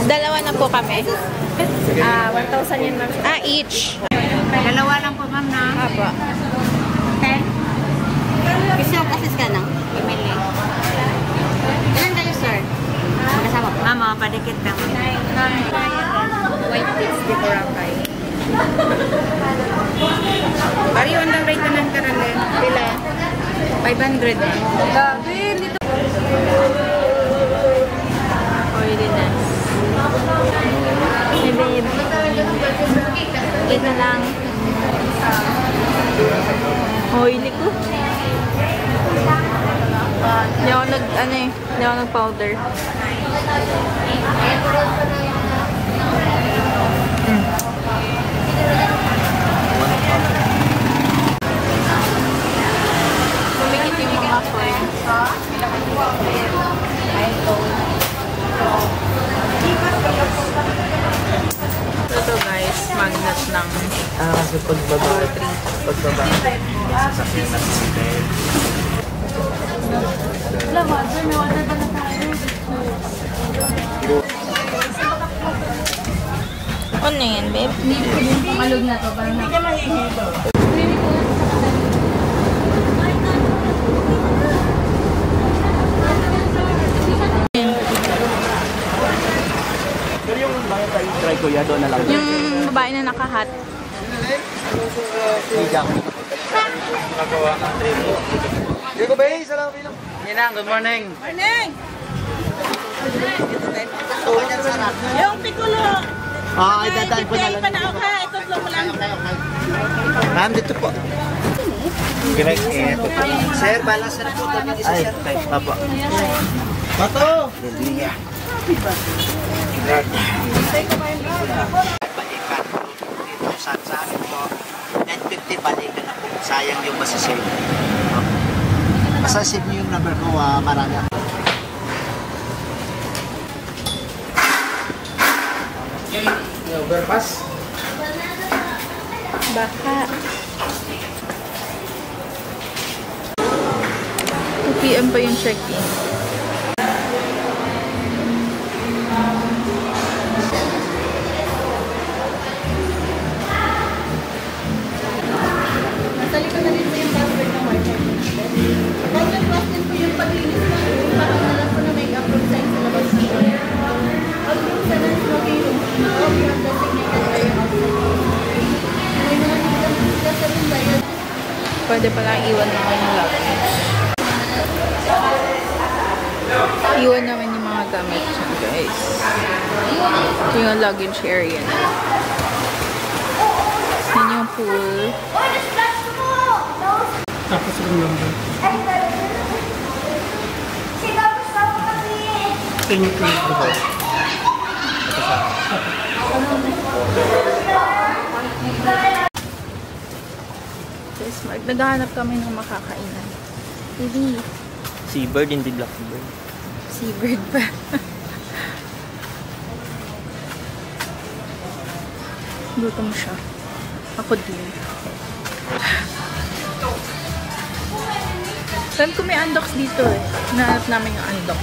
Dalawa na po kami. 1,000 yun, ma'am. Each. Dalawa lang po, ma'am, na. Apo. Okay. Gusto yung assist ka ng email eh. Ilan kayo, sir? Magkasama po? Mama, padikit lang. White tips, di po rakay. Pari, ang rate na ng karalen. Pila? 500 eh. Gabi, dito. Oiliness. Hey, babe. Ito na lang. Oily ko. Hindi ako hindi ako nag-powder. Kumikit yung mga coins. Ito guys, magnet ng kasi pagbaba. Sasakyan natin si Ben. ano yan, babe? Pakalog na to. Hindi ka mahihito. Pero yung bakit tayo try ko ya doon na lang. Yung babae na nakahat. Hindi ako. Nagawa ng trip. Diego Bay, salamat bilang. Ninang, good morning. Morning! Yung pikulo! Ay, dadaan po na lang. Panaok ha, itutlo mo lang. Ma'am, dito po. Correct. Sir, balance na po. Ay, papa. Pato! Hallelujah. Sa akin po, 950 balikan na po. Sayang yung masasave. Masasave niyo yung number ko, marami ako. Overpass? Baka. 2 PM pa yung check-in. Nasali ko na rin po yung password ng wifi. Password plus din po yung paglinis na parang nalang po na may upload sign sa labas ng wire. Upload sa lens location. Oh, you have designated by your outside. May mga nagkakasya sa rin bayad. Pwede pala iwan naman yung luggage. Iwan naman yung mga gamit siya, guys. Ito yung luggage area na. Yan yung pool. Tapos yung number. Tingin ko yung number. Guys, naghahanap kami ng makakainan. Hindi. Seabird, hindi blackbird. Seabird pa. Gutom siya. Ako din. Sabi ko may undox dito eh. Nahanap namin yung undox.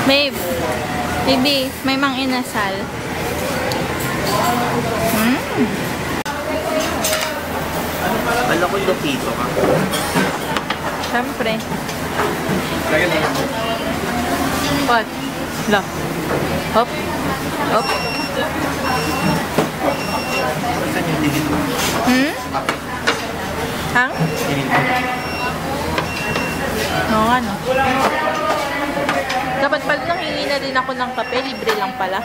Babe, baby, may mang inasal. Wala ko yung dito ka. Siyempre. What? La. Hop. Hop. Saan yung tingin mo? Hang? Oo nga, no? Dapat pala nang hingi na din ako ng kape. Libre lang pala.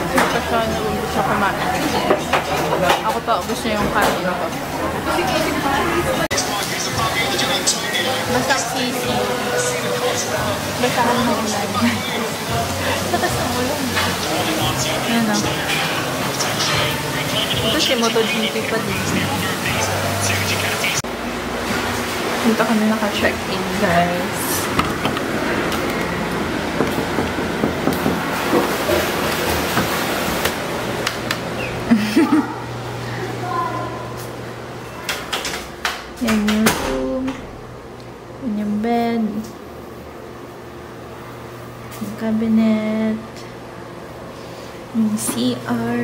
Kasi nag-umbos siya kumain. Ako pa, ubos na yung kanin ko. Basta sisi. Basta ka ng ulan. Tatas ng ulan. Ayan o. Ito si MotoGP pa din. Punta kami naka-check-in, guys. Yung cabinet. Yung CR.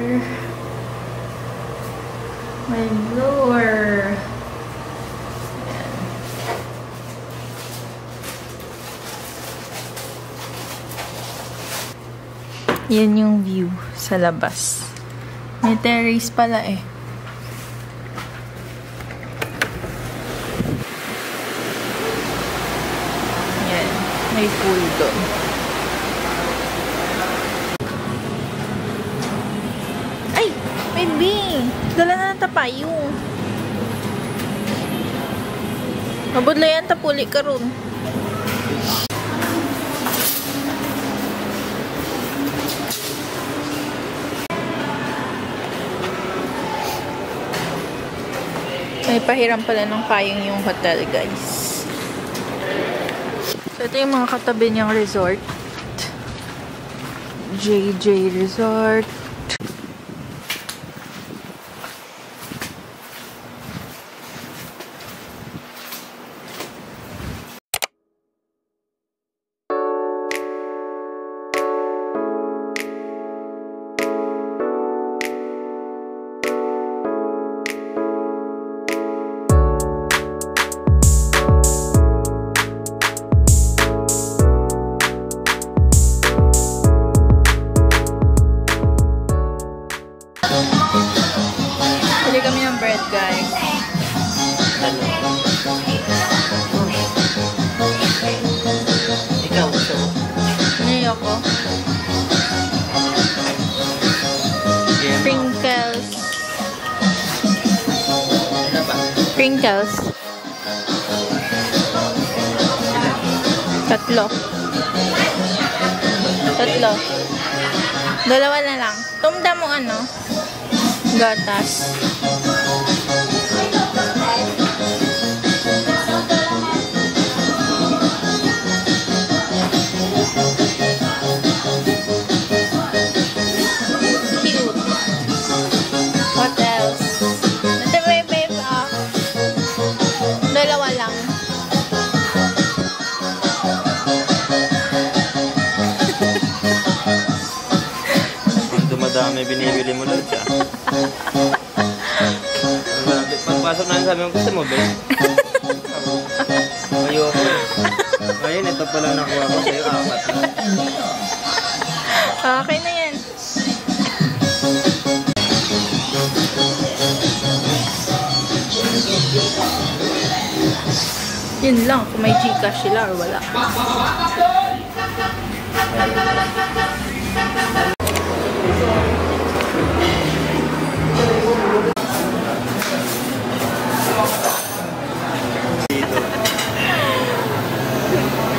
May blower. Yan yung view sa labas. May terrace pala eh. Yan. May pool doon. Ay! May bing! Dala na ng tapayong. Mabudla yan, tapuli ka ron. May pahiram pala ng payong yung hotel, guys. So, ito yung mga katabi niyang resort. JJ Resort. Pili kami ng bread, guys. Ikaw, gusto mo? Hindi ako. Sprinkles. Ano ba? Sprinkles. Tatlo. Dalawa na lang. Tumda mo ano? Gatas. Cute. What else? Ito babe, dalawa lang. Kung dumadami, binibili mo lang siya. Pagpasok na sabi mo, gusto mo ba? Ayoko. Ngayon, ito pala nakuha ko sa'yo, 4. Okay na yan. Yun lang, kung may Gcash sila or wala.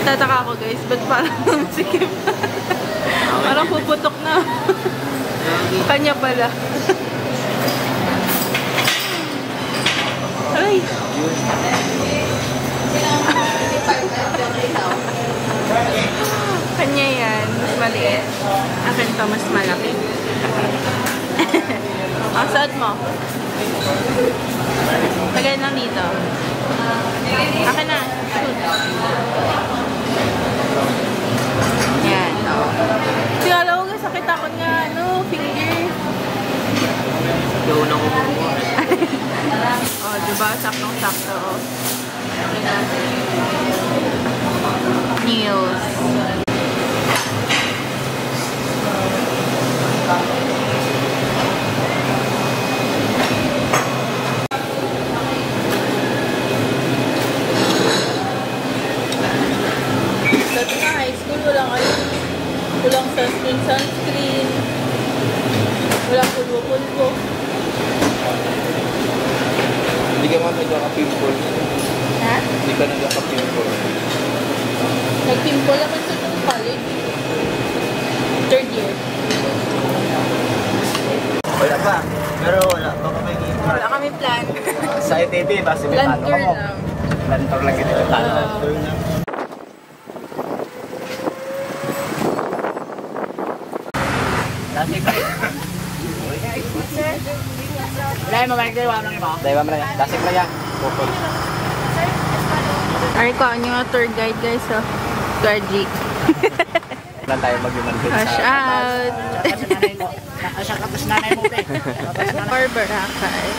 Tataka ako guys, ba't parang sikip? Parang puputok na. Kanya pala. Ay! Kanya yan, mas maliit. Akin to, mas malaki. Ang saad mo? Tagay lang dito. Akin na. Shoot. Yan. Sigala ko nga sakit ako nga, finger. Gawin ako kumuha. Oh, diba? Saktong-sakto. Nails. Dati na high school, walang sunscreen, walang pulbo-pulbo. Hindi ka man nagkaka-pimple. Ha? Hindi ka nagkaka-pimple. Nag-pimple ako sa college. 3rd year. Wala pa. Pero wala pa kami Wala kami plan. sa ITV, basta may paano Planter mo. lang. Planter lang ito. Planter lang. Dahil mabalik tayo, wala nang iba. Dahil ba mo na? Dasik na yan. Bukol. Ay ko, ano yung tour guide guys, oh. Guard G. Lang tayo mag-human food Cash out! Tapos nanay mo, pe. Barber Akay.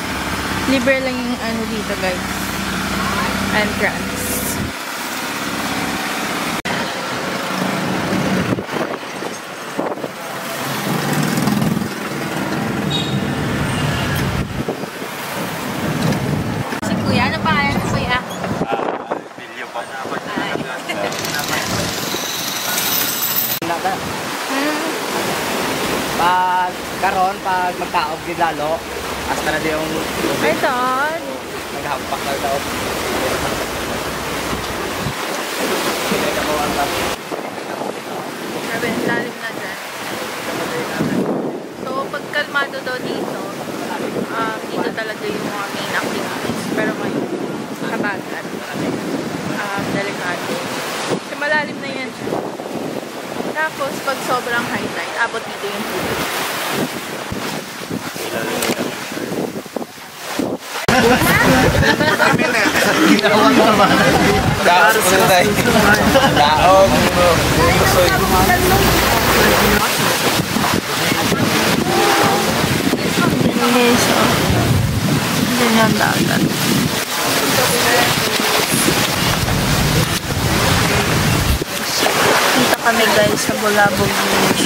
Libre lang yung ano dito, guys. Entrance. Si Kuya, ano pa yan, Kuya? Bilyo pa na. Pag karon, pag magkaog din lalo, hasta na di yung Ay, Todd. naghampak na daw. Grabe, ang lalim na dyan. So, pag kalmado daw dito, dito talaga yung mga main activities. Pero ngayon, kabagat. Delikado. Kasi malalim na yan siya. Tapos, pag sobrang high tide, abot dito yung tubig. Daog mo na tayo. Daog mo. Okay, so, dyan yung dagat. Dito kami guys sa Bulabog Beach.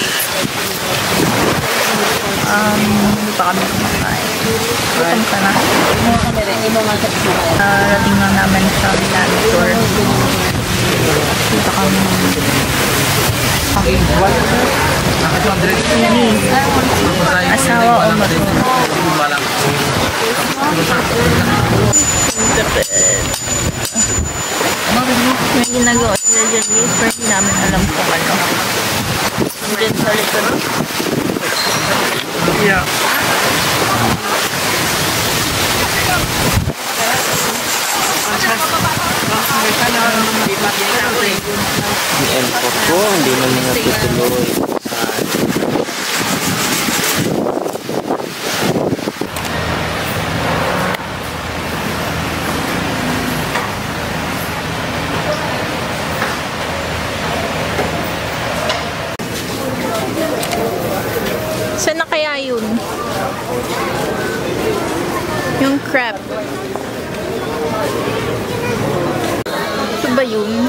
Hindi pa kami kumakain. Gutom ka na. Rating lang namin sa land tour. Dito kami. Asawa o may ginagawa sila dyan guys, pero hindi namin alam kung ano. Dyan sa likod. Yeah. Yung N4 ko, hindi na mga tutuloy. Saan na kaya yun? Yung crab. Ito ba yun?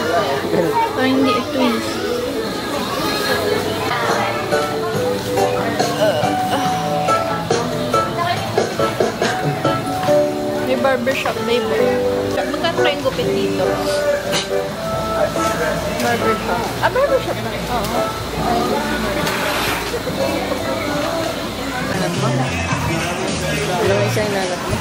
O hindi ito eh. May barbershop, babe. Magkano kayong gupit dito? Barbershop. Barbershop na. Oo. Ano may isang nalat mo?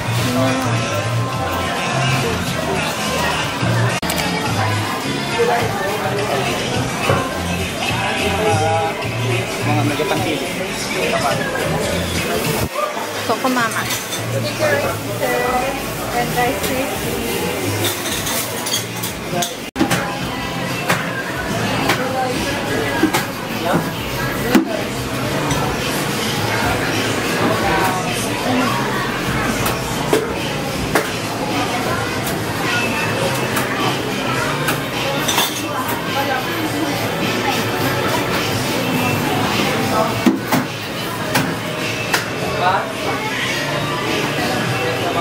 Mga nagatangkili. Coco Mama. And rice crispy.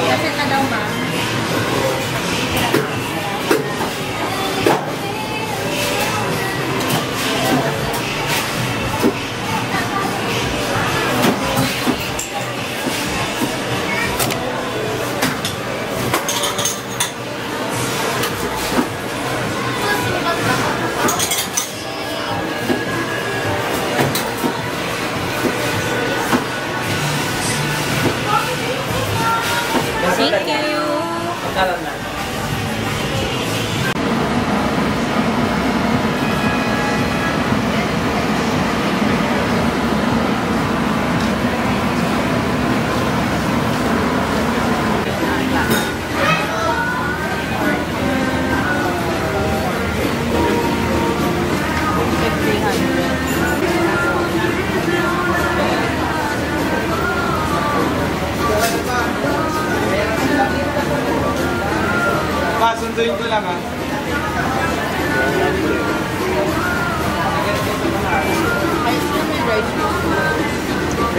Kasi na daw, ma'am.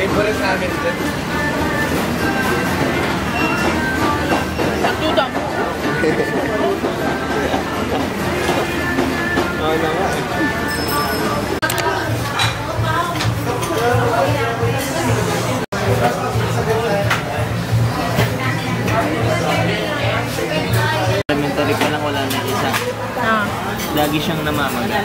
Favorite namin dyan. Sakto lang. Oo na nga. Elementary pa lang wala na isa. Ah. Lagi siyang namamaga.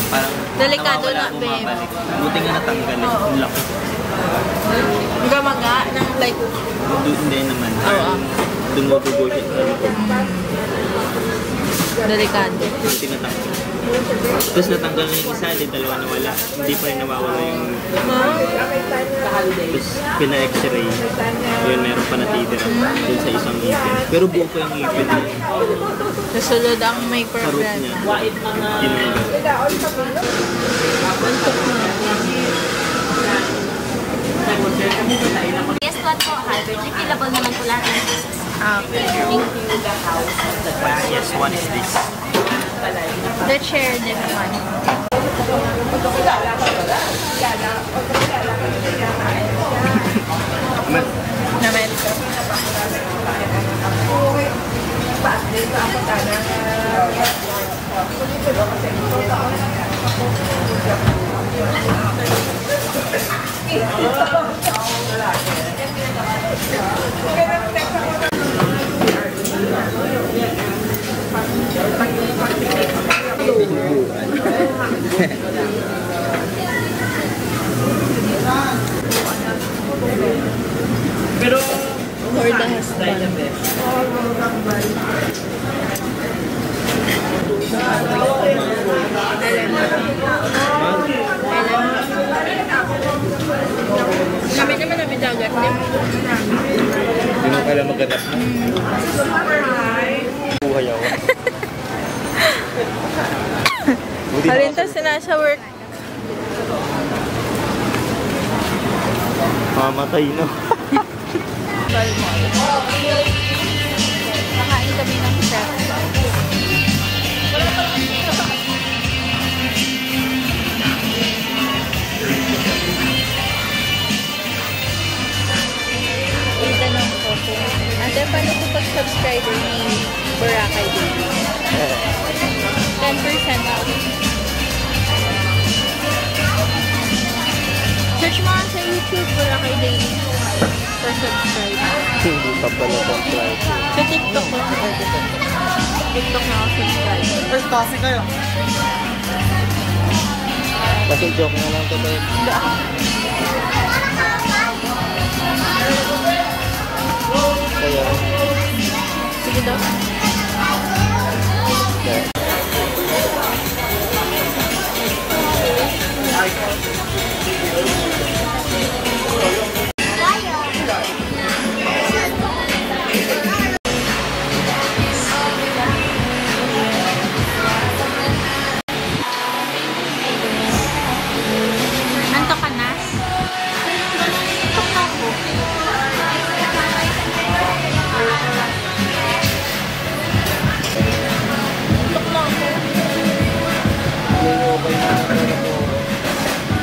Parang Delikado nawawala, na, babe. bumabalik. Buti nga natanggal eh. Ang laki. Gamaga ng like... Hindi naman. Oo. Dumudugo siya sa likod. Delikado. Buti natanggal. Tapos natanggal na yung isa, di dalawa na wala. Hindi pa rin nawawala yung... Tapos pina-x-ray. Yun, meron pa natitira dun sa isang ipin. Pero buo pa yung ipin niya. Kasunod ang may Sa root problem. niya. Tinanggal. Yes, what po, Albert. Refillable naman po lahat ng pieces. Okay. Thank you. Yes, one is this. Let's share this one. Naman. Pero, For the husband. Kami naman namin dagat din. hindi mo kailan maghanap na. Buhay ako. Halintas na nasa work. Mamatay no. Nakain kami ng chef. Itanong ko kung ate, paano ko pag-subscriber ni Boracay Daily? 10% out. Search mo sa YouTube, Boracay Daily. For subscribe. Hindi pa pala subscribe. Sa TikTok ko. TikTok na ako subscribe. First kasi kayo. Kasi joke na lang to babe. Kaya. Sige daw. Nanto ka na? Tok na ako. Tok na ako. Yung okay na ano po.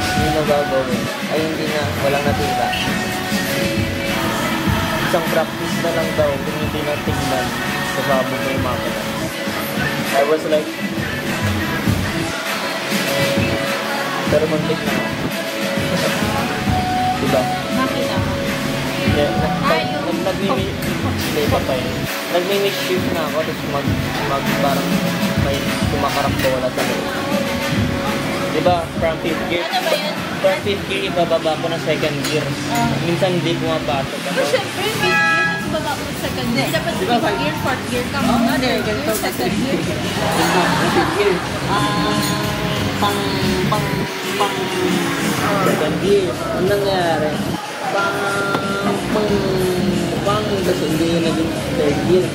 Hindi na gagawin. Ay hindi na. Walang natira. Isang practice na lang daw kung hindi na tingnan sa sabog na yung makina. I was like, pero muntik na nga. Diba? Nakita ka. Hindi pa pa yun. Nag-mini-shift na ako, tapos parang may kumakarap ko wala sa loob. Diba, from 5th gear, Ano ba yun? from 5th gear, ibababa ko na 2nd gear. Minsan hindi pumapasok ako. Pero syempre, fifth gear, mas baba ko sa second gear. Dapat Diba, fifth gear, fourth gear ka muna. Ganito, second gear. Second gear, ang nangyari? Tapos hindi yun naging 3rd gear.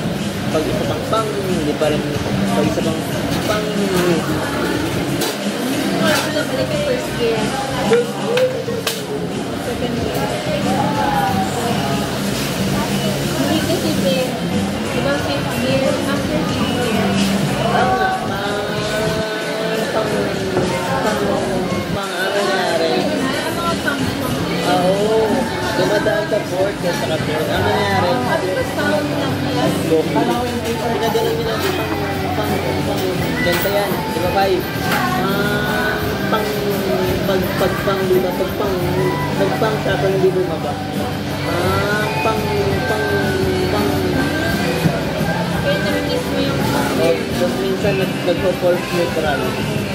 Pag isa pang hindi pa rin. Pag isa pang Balik yung first gear. Second gear. Hindi kasi din. Diba fifth gear, after fifth gear. pang ano nangyari? Mga isa sa third. Ang nangyari, go. Pinadala nila pang ganda yan. Di ba, 5? Pang lima, pang shopper hindi bumaba. Pang Kaya namikiss mo yung tapos minsan nagpo-force neutral.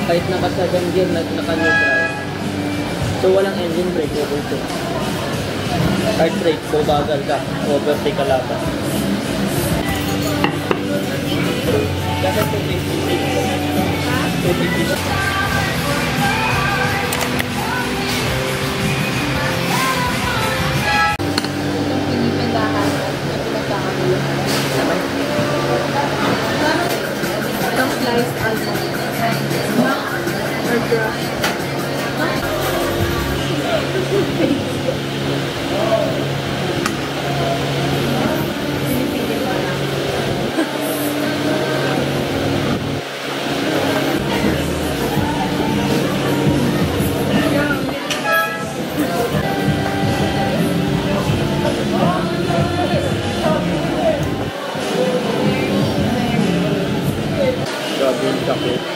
Kahit naka-7 gear, naka-neutral. So walang engine brake, overtake. Hard brake, so bagal ka, overtake ka laban. Kasi 250. sliced almond. Or crushed. Chocolate.